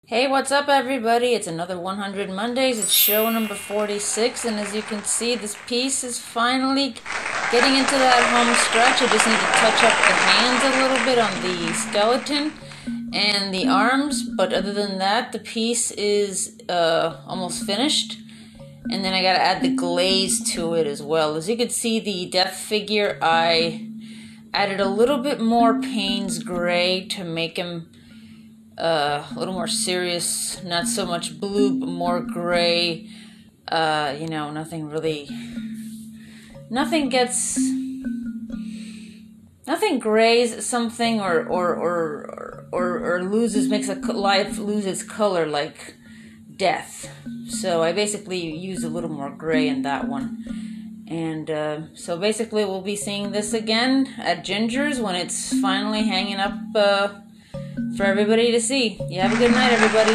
Hey, what's up, everybody? It's another 100 Mondays. It's show number 46, and as you can see, this piece is finally getting into that home stretch. I just need to touch up the hands a little bit on the skeleton and the arms, but other than that, the piece is almost finished. And then I gotta add the glaze to it as well. As you can see, the death figure, I added a little bit more Payne's gray to make him a little more serious, not so much blue, but more gray. Nothing grays something or makes a life lose its color like death. So I basically used a little more gray in that one. And so basically we'll be seeing this again at Ginger's when it's finally hanging up for everybody to see. You have a good night, everybody.